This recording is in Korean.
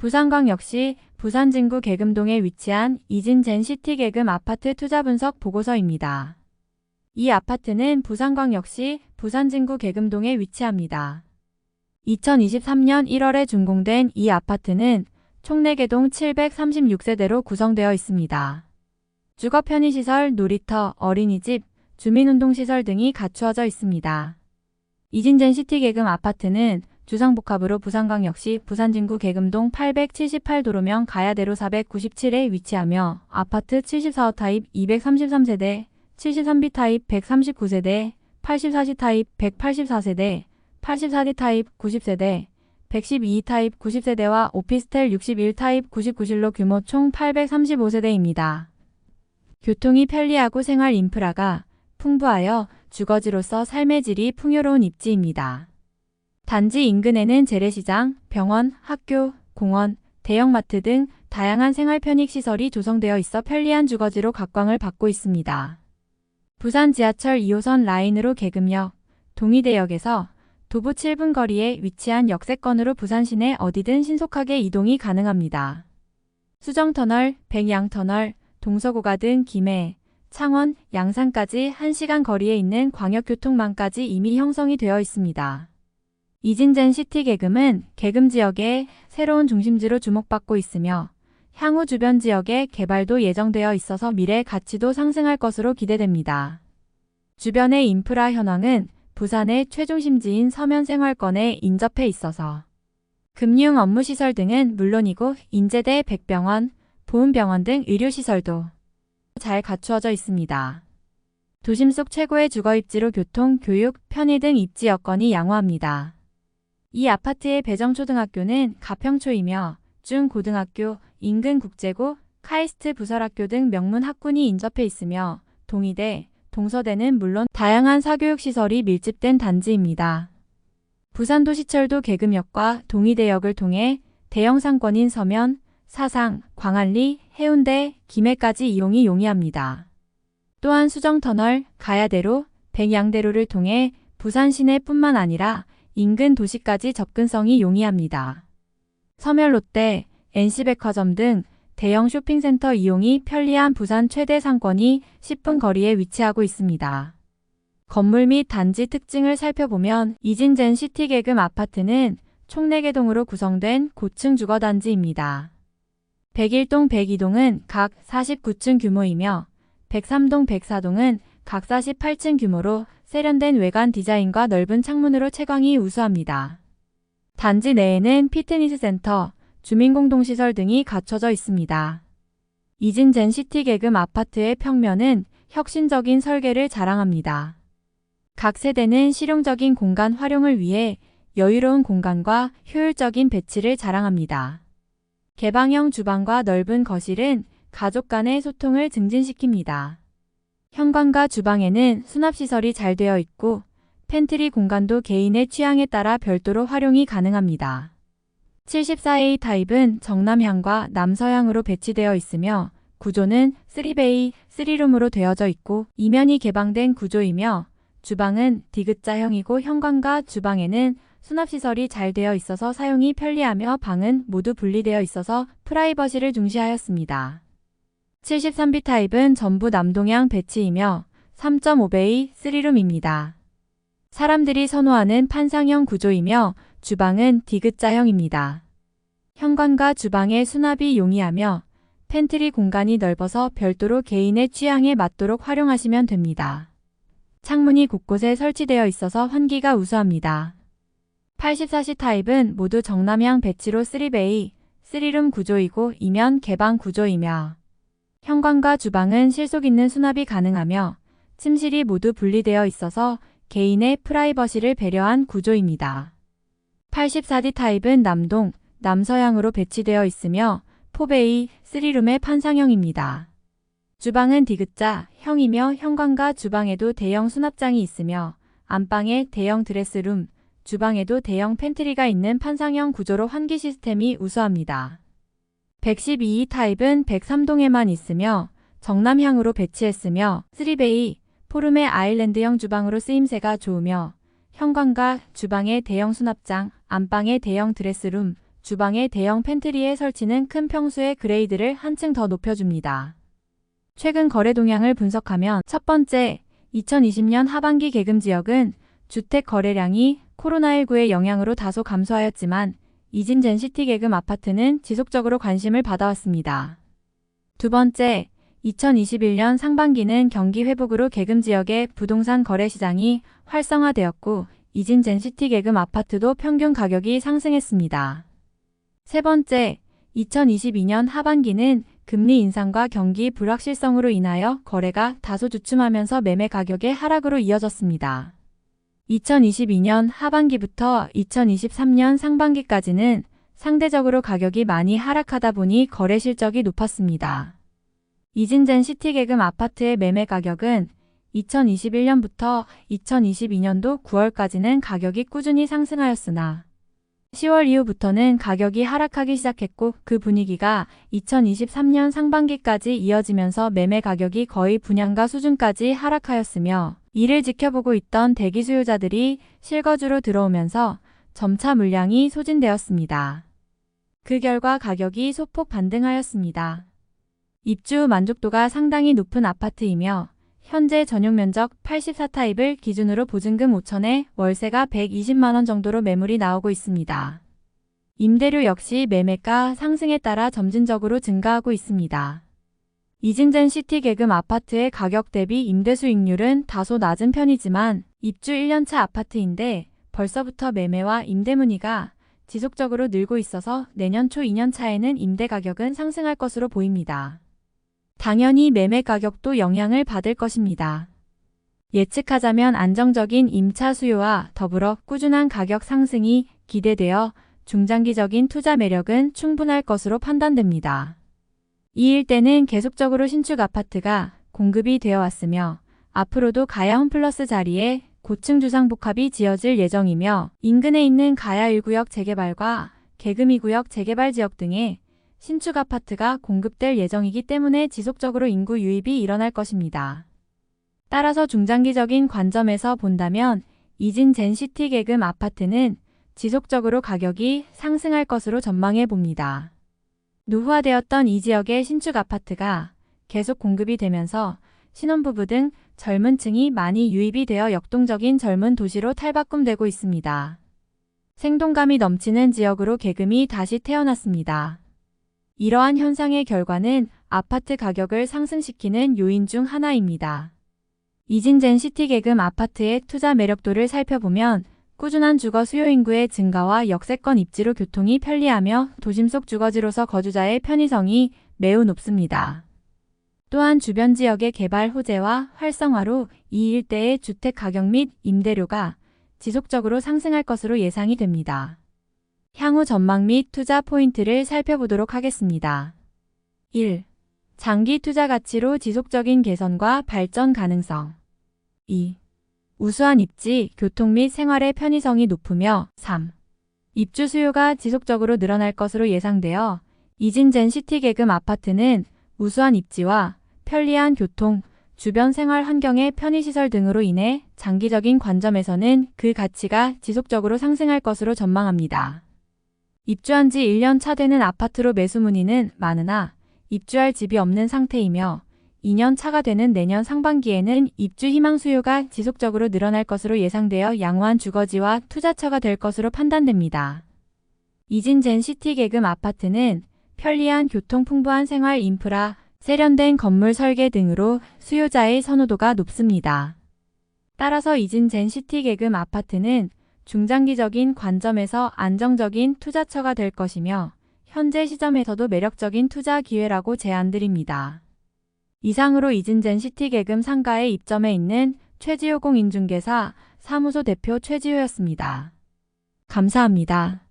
부산광역시 부산진구 계금동에 위치한 이진젠시티 계금 아파트 투자 분석 보고서입니다. 이 아파트는 부산광역시 부산진구 계금동에 위치합니다. 2023년 1월에 준공된 이 아파트는 총 4개동 736세대로 구성되어 있습니다. 주거 편의시설, 놀이터, 어린이집, 주민운동시설 등이 갖추어져 있습니다. 이진젠시티 계금 아파트는 주상복합으로 부산광역시 부산진구 계금동 878도로명 가야대로 497에 위치하며 아파트 74호 타입 233세대, 73B 타입 139세대, 84C 타입 184세대, 84D 타입 90세대, 112 타입 90세대와 오피스텔 61 타입 99실로 규모 총 835세대입니다. 교통이 편리하고 생활 인프라가 풍부하여 주거지로서 삶의 질이 풍요로운 입지입니다. 단지 인근에는 재래시장, 병원, 학교, 공원, 대형마트 등 다양한 생활 편익시설이 조성되어 있어 편리한 주거지로 각광을 받고 있습니다. 부산 지하철 2호선 라인으로 계금역, 동의대역에서 도보 7분 거리에 위치한 역세권으로 부산 시내 어디든 신속하게 이동이 가능합니다. 수정터널, 백양터널, 동서고가 등 김해, 창원, 양산까지 1시간 거리에 있는 광역교통망까지 이미 형성이 되어 있습니다. 이진젠시티 계금은 계금 지역의 새로운 중심지로 주목받고 있으며 향후 주변 지역의 개발도 예정되어 있어서 미래 가치도 상승할 것으로 기대됩니다. 주변의 인프라 현황은 부산의 최중심지인 서면생활권에 인접해 있어서 금융 업무시설 등은 물론이고 인제대, 백병원, 보훈병원 등 의료시설도 잘 갖추어져 있습니다. 도심 속 최고의 주거입지로 교통, 교육, 편의 등 입지 여건이 양호합니다. 이 아파트의 배정초등학교는 가평초이며 중고등학교, 인근국제고, 카이스트 부설학교 등 명문 학군이 인접해 있으며 동의대, 동서대는 물론 다양한 사교육시설이 밀집된 단지입니다. 부산도시철도 계금역과 동의대역을 통해 대형 상권인 서면, 사상, 광안리, 해운대, 김해까지 이용이 용이합니다. 또한 수정터널, 가야대로, 백양대로를 통해 부산 시내뿐만 아니라 인근 도시까지 접근성이 용이합니다. 서면롯데, NC백화점 등 대형 쇼핑센터 이용이 편리한 부산 최대 상권이 10분 거리에 위치하고 있습니다. 건물 및 단지 특징을 살펴보면 이진젠시티 계금 아파트는 총 4개 동으로 구성된 고층 주거단지입니다. 101동, 102동은 각 49층 규모이며 103동, 104동은 각 48층 규모로 세련된 외관 디자인과 넓은 창문으로 채광이 우수합니다. 단지 내에는 피트니스 센터, 주민공동시설 등이 갖춰져 있습니다. 이진젠시티 계금 아파트의 평면은 혁신적인 설계를 자랑합니다. 각 세대는 실용적인 공간 활용을 위해 여유로운 공간과 효율적인 배치를 자랑합니다. 개방형 주방과 넓은 거실은 가족 간의 소통을 증진시킵니다. 현관과 주방에는 수납시설이 잘 되어 있고 팬트리 공간도 개인의 취향에 따라 별도로 활용이 가능합니다. 74A 타입은 정남향과 남서향으로 배치되어 있으며 구조는 3베이, 3룸으로 되어져 있고 이면이 개방된 구조이며 주방은 디귿자형이고 현관과 주방에는 수납시설이 잘 되어 있어서 사용이 편리하며 방은 모두 분리되어 있어서 프라이버시를 중시하였습니다. 73B 타입은 전부 남동향 배치이며 3.5베이 3룸입니다. 사람들이 선호하는 판상형 구조이며 주방은 디귿자형입니다. 현관과 주방의 수납이 용이하며 팬트리 공간이 넓어서 별도로 개인의 취향에 맞도록 활용하시면 됩니다. 창문이 곳곳에 설치되어 있어서 환기가 우수합니다. 84C 타입은 모두 정남향 배치로 3베이, 3룸 구조이고 이면 개방 구조이며 현관과 주방은 실속 있는 수납이 가능하며 침실이 모두 분리되어 있어서 개인의 프라이버시를 배려한 구조입니다. 84D 타입은 남동, 남서향으로 배치되어 있으며 4베이, 3룸의 판상형입니다. 주방은 디귿자형이며 현관과 주방에도 대형 수납장이 있으며 안방에 대형 드레스룸, 주방에도 대형 팬트리가 있는 판상형 구조로 환기 시스템이 우수합니다. 112 타입은 103동에만 있으며 정남향으로 배치했으며 3베이, 포름의 아일랜드형 주방으로 쓰임새가 좋으며 현관과 주방에 대형 수납장, 안방에 대형 드레스룸, 주방의 대형 팬트리에 설치는 큰 평수의 그레이드를 한층 더 높여줍니다. 최근 거래 동향을 분석하면 첫 번째, 2020년 하반기 계금 지역은 주택 거래량이 코로나19의 영향으로 다소 감소하였지만 이진 젠시티 계금 아파트는 지속적으로 관심을 받아왔습니다. 두 번째, 2021년 상반기는 경기 회복으로 계금 지역의 부동산 거래 시장이 활성화되었고 이진 젠시티 계금 아파트도 평균 가격이 상승했습니다. 세 번째, 2022년 하반기는 금리 인상과 경기 불확실성으로 인하여 거래가 다소 주춤하면서 매매 가격의 하락으로 이어졌습니다. 2022년 하반기부터 2023년 상반기까지는 상대적으로 가격이 많이 하락하다 보니 거래 실적이 높았습니다. 이진 젠시티 계금 아파트의 매매 가격은 2021년부터 2022년도 9월까지는 가격이 꾸준히 상승하였으나 10월 이후부터는 가격이 하락하기 시작했고 그 분위기가 2023년 상반기까지 이어지면서 매매 가격이 거의 분양가 수준까지 하락하였으며 이를 지켜보고 있던 대기 수요자들이 실거주로 들어오면서 점차 물량이 소진되었습니다. 그 결과 가격이 소폭 반등하였습니다. 입주 만족도가 상당히 높은 아파트이며 현재 전용 면적 84타입을 기준으로 보증금 5천에 월세가 120만원 정도로 매물이 나오고 있습니다. 임대료 역시 매매가 상승에 따라 점진적으로 증가하고 있습니다. 이진 젠시티 계금 아파트의 가격 대비 임대 수익률은 다소 낮은 편이지만 입주 1년차 아파트인데 벌써부터 매매와 임대 문의가 지속적으로 늘고 있어서 내년 초 2년차에는 임대 가격은 상승할 것으로 보입니다. 당연히 매매 가격도 영향을 받을 것입니다. 예측하자면 안정적인 임차 수요와 더불어 꾸준한 가격 상승이 기대되어 중장기적인 투자 매력은 충분할 것으로 판단됩니다. 이 일대는 계속적으로 신축 아파트가 공급이 되어 왔으며 앞으로도 가야 홈플러스 자리에 고층 주상복합이 지어질 예정이며 인근에 있는 가야 1구역 재개발과 계금 2구역 재개발 지역 등의 신축 아파트가 공급될 예정이기 때문에 지속적으로 인구 유입이 일어날 것입니다. 따라서 중장기적인 관점에서 본다면 이진 젠시티 계금 아파트는 지속적으로 가격이 상승할 것으로 전망해 봅니다. 노후화되었던 이 지역의 신축 아파트가 계속 공급이 되면서 신혼부부 등 젊은 층이 많이 유입이 되어 역동적인 젊은 도시로 탈바꿈되고 있습니다. 생동감이 넘치는 지역으로 계금이 다시 태어났습니다. 이러한 현상의 결과는 아파트 가격을 상승시키는 요인 중 하나입니다. 이진 젠시티 계금 아파트의 투자 매력도를 살펴보면 꾸준한 주거 수요 인구의 증가와 역세권 입지로 교통이 편리하며 도심 속 주거지로서 거주자의 편의성이 매우 높습니다. 또한 주변 지역의 개발 호재와 활성화로 이 일대의 주택 가격 및 임대료가 지속적으로 상승할 것으로 예상이 됩니다. 향후 전망 및 투자 포인트를 살펴보도록 하겠습니다. 1. 장기 투자 가치로 지속적인 개선과 발전 가능성. 2. 우수한 입지, 교통 및 생활의 편의성이 높으며 3. 입주 수요가 지속적으로 늘어날 것으로 예상되어 이진 젠시티 계금 아파트는 우수한 입지와 편리한 교통, 주변 생활 환경의 편의시설 등으로 인해 장기적인 관점에서는 그 가치가 지속적으로 상승할 것으로 전망합니다. 입주한 지 1년 차 되는 아파트로 매수 문의는 많으나 입주할 집이 없는 상태이며 2년 차가 되는 내년 상반기에는 입주 희망 수요가 지속적으로 늘어날 것으로 예상되어 양호한 주거지와 투자처가 될 것으로 판단됩니다. 이진 젠시티 계금 아파트는 편리한 교통 풍부한 생활 인프라, 세련된 건물 설계 등으로 수요자의 선호도가 높습니다. 따라서 이진 젠시티 계금 아파트는 중장기적인 관점에서 안정적인 투자처가 될 것이며 현재 시점에서도 매력적인 투자 기회라고 제안드립니다. 이상으로 이진 젠시티 계금 상가에 입점해 있는 최지호 공인중개사 사무소 대표 최지호였습니다. 감사합니다.